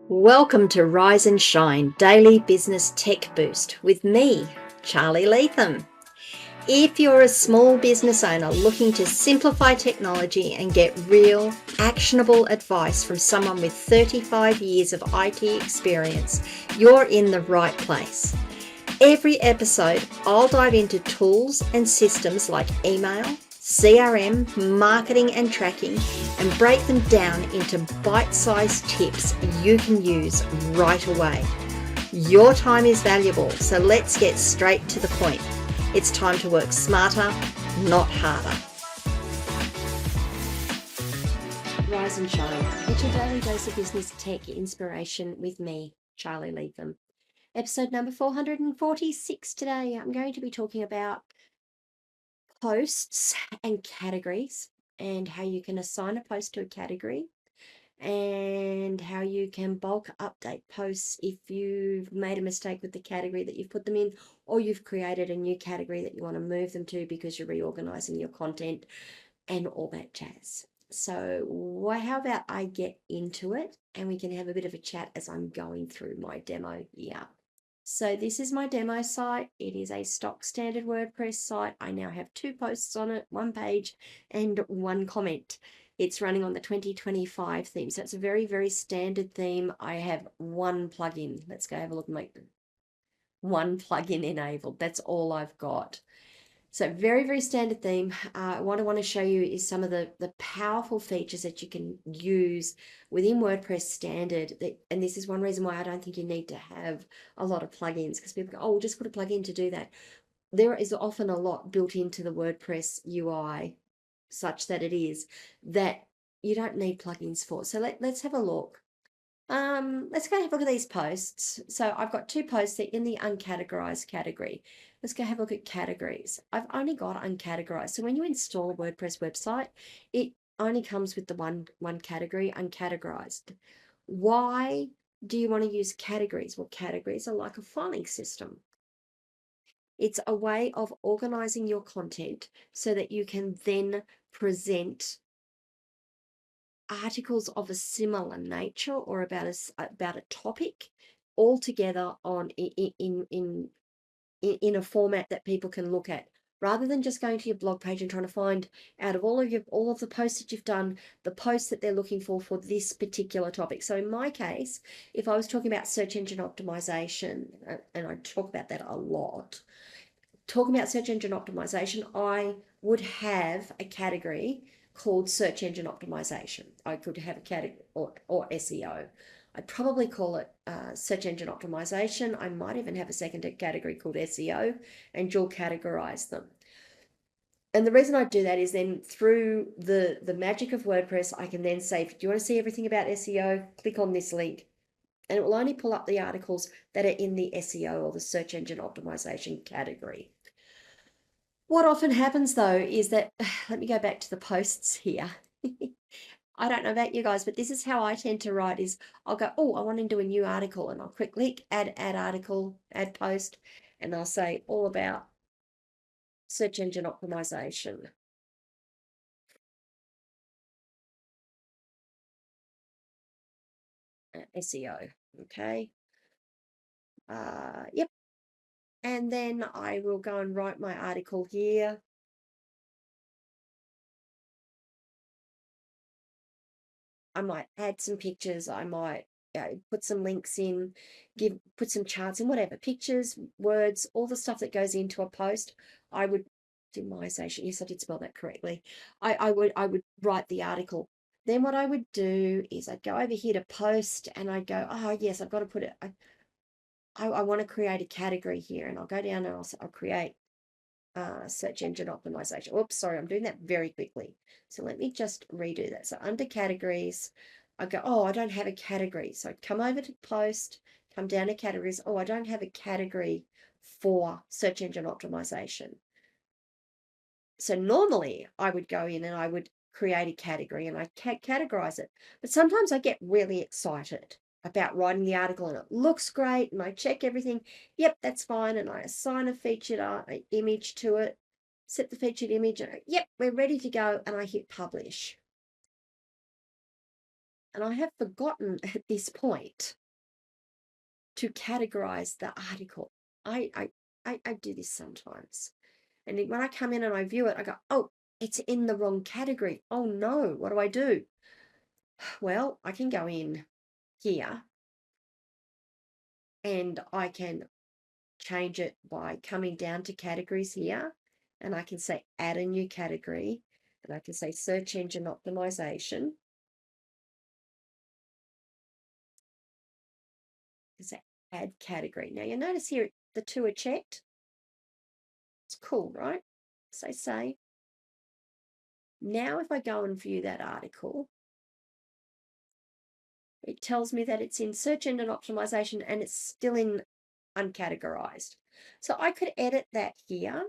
Welcome to Rise and Shine Daily Business Tech Boost with me, Charlie Latham. If you're a small business owner looking to simplify technology and get real, actionable advice from someone with 35 years of IT experience, you're in the right place. Every episode, I'll dive into tools and systems like email, CRM, marketing and tracking, and break them down into bite-sized tips you can use right away. Your time is valuable, so let's get straight to the point. It's time to work smarter, not harder. Rise and shine. It's your daily dose of business tech inspiration with me, Charlie Latham. Episode number 446 today. I'm going to be talking about posts and categories and how you can assign a post to a category and how you can bulk update posts if you've made a mistake with the category that you've put them in, or you've created a new category that you want to move them to because you're reorganizing your content and all that jazz. So how about I get into it and we can have a bit of a chat as I'm going through my demo here. So this is my demo site. It is a stock standard WordPress site. I now have 2 posts on it, 1 page and 1 comment. It's running on the 2025 theme. So it's a very, very standard theme. I have 1 plugin. Let's go have a look and make 1 plugin enabled. That's all I've got. So very, very standard theme. What I want to show you is some of the powerful features that you can use within WordPress standard. And this is one reason why I don't think you need to have a lot of plugins, because people go, oh, we'll just put a plugin to do that. There is often a lot built into the WordPress UI such that it is that you don't need plugins for. So let's have a look. Let's go have a look at these posts. So I've got 2 posts that are in the uncategorized category. Let's go have a look at categories. I've only got uncategorized. So when you install a WordPress website, it only comes with the one category, uncategorized. Why do you want to use categories? Well, categories are like a filing system. It's a way of organizing your content so that you can then present articles of a similar nature or about a topic all together on in a format that people can look at, rather than just going to your blog page and trying to find out of all of the posts that you've done the posts that they're looking for this particular topic. So in my case, if I was talking about search engine optimization, and I talk about that a lot, talking about search engine optimization, I would have a category called search engine optimization. I could have a category or SEO. I'd probably call it search engine optimization. I might even have a second category called SEO and dual categorize them. And the reason I do that is then through the magic of WordPress, I can then say, do you want to see everything about SEO? Click on this link. And it will only pull up the articles that are in the SEO or the search engine optimization category. What often happens though is that, let me go back to the posts here. I don't know about you guys, but this is how I tend to write is I'll go, oh, I want to do a new article, and I'll click add article, add post, and I'll say all about search engine optimization. SEO, okay. Yep. And then I will go and write my article here. I might add some pictures, I might put some links in, put some charts in, whatever, pictures, words, all the stuff that goes into a post. I would optimization. Yes, I did spell that correctly. I would write the article. Then what I would do is I'd go over here to post, and I'd go, oh yes, I've got to put it. I want to create a category here, and I'll go down and I'll create search engine optimization. Oops, sorry, I'm doing that very quickly. So let me just redo that. So under categories, I go, oh, I don't have a category. So come over to post, come down to categories. Oh, I don't have a category for search engine optimization. So normally I would go in and I would create a category and I categorize it. But sometimes I get really excited about writing the article and it looks great and I check everything. Yep, that's fine. And I assign a featured image to it, set the featured image. And yep, we're ready to go. And I hit publish. And I have forgotten at this point to categorize the article. I do this sometimes. And when I come in and I view it, I go, oh, it's in the wrong category. Oh no, what do I do? Well, I can go in here and I can change it by coming down to categories here. And I can say add a new category. And I can say search engine optimization. I can say add category. Now you notice here the two are checked. It's cool, right? So say, now if I go and view that article, it tells me that it's in search engine optimization and it's still in uncategorized. So I could edit that here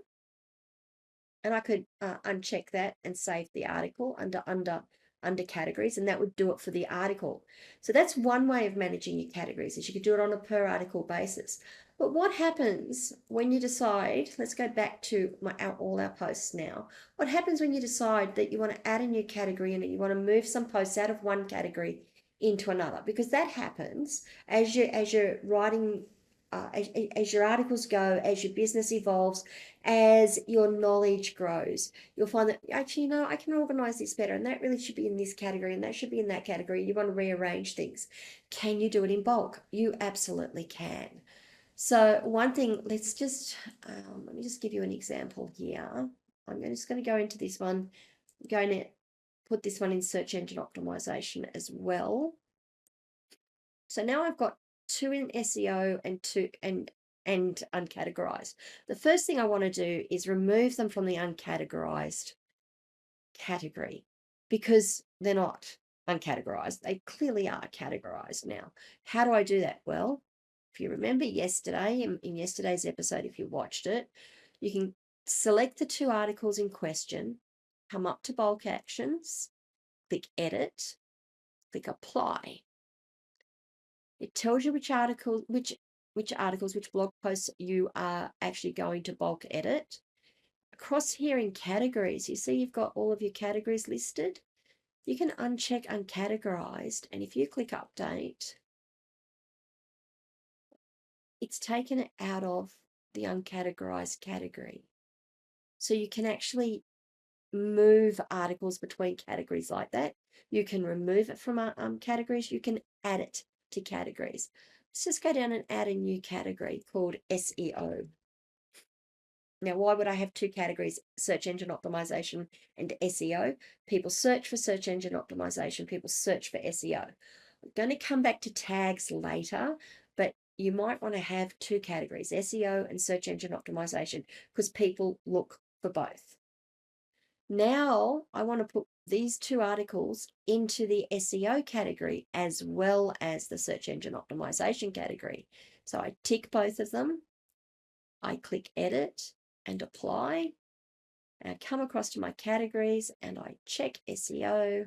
and I could uncheck that and save the article under categories, and that would do it for the article. So that's one way of managing your categories, is you could do it on a per article basis. But what happens when you decide, let's go back to all our posts now. What happens when you decide that you want to add a new category and you want to move some posts out of one category into another? Because that happens as you're writing, as your articles go, as your business evolves, as your knowledge grows. You'll find that actually, I can organize this better, and that really should be in this category, and that should be in that category. You want to rearrange things. Can you do it in bulk? You absolutely can. So one thing, let me just give you an example here. I'm just going to go into this one. I'm going to put this one in search engine optimization as well. So now I've got two in SEO and two and uncategorized. The first thing I want to do is remove them from the uncategorized category because they're not uncategorized. They clearly are categorized now. How do I do that? Well, if you remember yesterday, in yesterday's episode, if you watched it, you can select the two articles in question, come up to bulk actions, click edit, click apply. It tells you which articles, which blog posts you are actually going to bulk edit. Across here in categories, you see you've got all of your categories listed. You can uncheck uncategorized, and if you click update, it's taken it out of the uncategorized category. So you can actually move articles between categories like that. You can remove it from categories. You can add it to categories. Let's just go down and add a new category called SEO. Now, why would I have two categories, search engine optimization and SEO? People search for search engine optimization, people search for SEO. I'm going to come back to tags later, but you might want to have two categories, SEO and search engine optimization, because people look for both. Now I want to put these two articles into the SEO category as well as the search engine optimization category. So I tick both of them. I click edit and apply. And I come across to my categories and I check SEO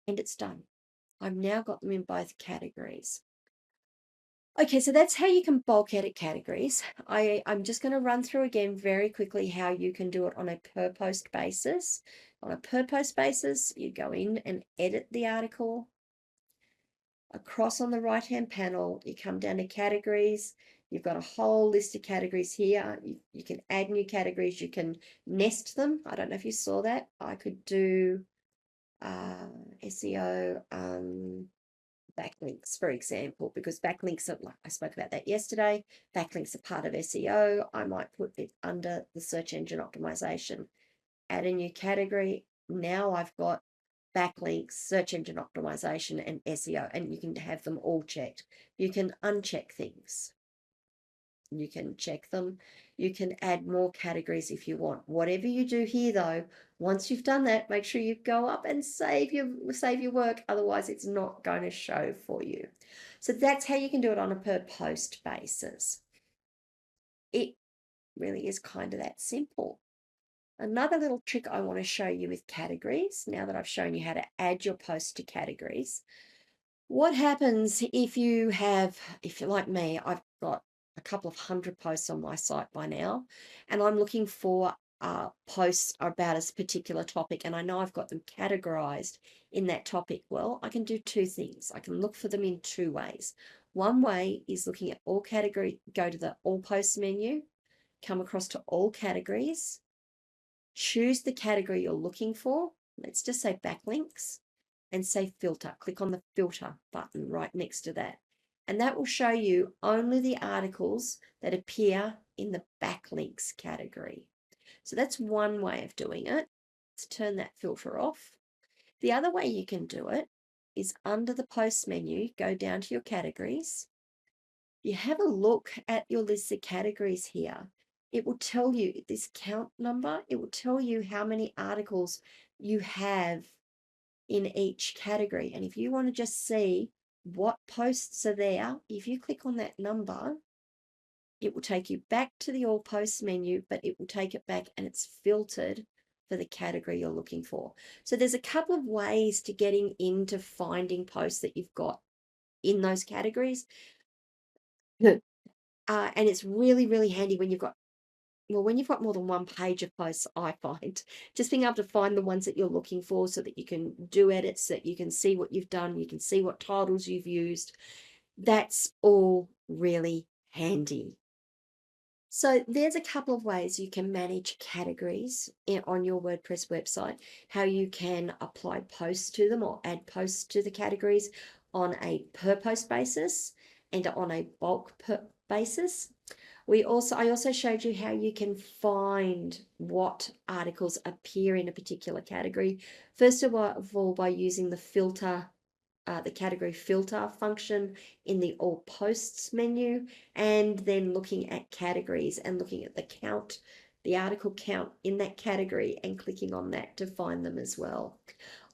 and it's done. I've now got them in both categories. Okay, so that's how you can bulk edit categories. I'm just going to run through again very quickly how you can do it on a per post basis. On a per post basis, you go in and edit the article. Across on the right-hand panel, you come down to categories. You've got a whole list of categories here. You can add new categories. You can nest them. I don't know if you saw that. I could do SEO, backlinks, for example, because backlinks are, like I spoke about that yesterday, backlinks are part of SEO. I might put it under the search engine optimization, add a new category. Now I've got backlinks, search engine optimization, and SEO, and you can have them all checked. You can uncheck things. You can check them. You can add more categories if you want. Whatever you do here, though, once you've done that, make sure you go up and save your work. Otherwise, it's not going to show for you. So that's how you can do it on a per post basis. It really is kind of that simple. Another little trick I want to show you with categories, now that I've shown you how to add your posts to categories. What happens if you're like me, I've got a couple of hundred posts on my site by now, and I'm looking for posts are about a particular topic, and I know I've got them categorized in that topic. Well, I can do two things. I can look for them in two ways. One way is looking at all category, go to the all posts menu, come across to all categories, choose the category you're looking for. Let's just say backlinks, and say filter. Click on the filter button right next to that. And that will show you only the articles that appear in the backlinks category. So that's one way of doing it. Let's turn that filter off. The other way you can do it is under the post menu, go down to your categories. You have a look at your list of categories here. It will tell you this count number. It will tell you how many articles you have in each category. And if you want to just see what posts are there, if you click on that number, it will take you back to the all posts menu, but it will take it back and it's filtered for the category you're looking for. So there's a couple of ways to getting into finding posts that you've got in those categories. And it's really, really handy when you've got more than one page of posts, I find. Just being able to find the ones that you're looking for so that you can do edits, that you can see what you've done, you can see what titles you've used. That's all really handy. So there's a couple of ways you can manage categories on your WordPress website, how you can apply posts to them or add posts to the categories on a per post basis and on a bulk basis. I also showed you how you can find what articles appear in a particular category. First of all, by using the filter, the category filter function in the all posts menu, and then looking at categories and looking at the count, the article count in that category, and clicking on that to find them as well.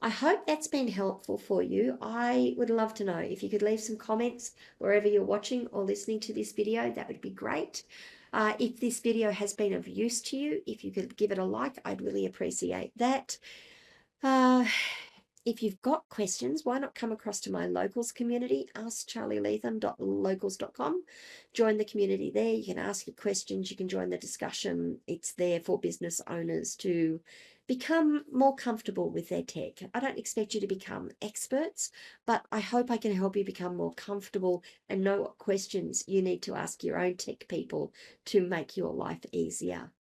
I hope that's been helpful for you. I would love to know if you could leave some comments wherever you're watching or listening to this video. That would be great. If this video has been of use to you, if you could give it a like, I'd really appreciate that. If you've got questions, why not come across to my locals community, askcharlylatham.locals.com. Join the community there. You can ask your questions. You can join the discussion. It's there for business owners to become more comfortable with their tech. I don't expect you to become experts, but I hope I can help you become more comfortable and know what questions you need to ask your own tech people to make your life easier.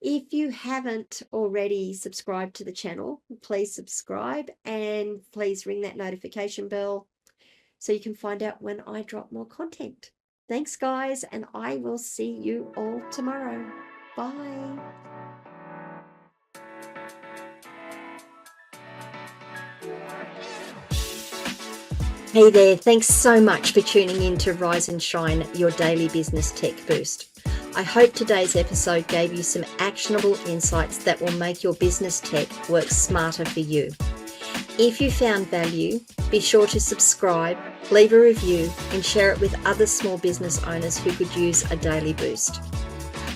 If you haven't already subscribed to the channel, please subscribe and please ring that notification bell so you can find out when I drop more content. Thanks, guys, and I will see you all tomorrow. Bye. Hey there, thanks so much for tuning in to Rise and Shine, your daily business tech boost. I hope today's episode gave you some actionable insights that will make your business tech work smarter for you. If you found value, be sure to subscribe, leave a review, and share it with other small business owners who could use a daily boost.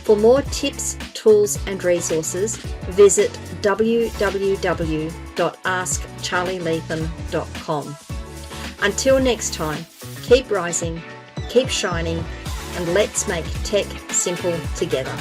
For more tips, tools, and resources, visit www.askcharlylatham.com. Until next time, keep rising, keep shining, and let's make tech simple together.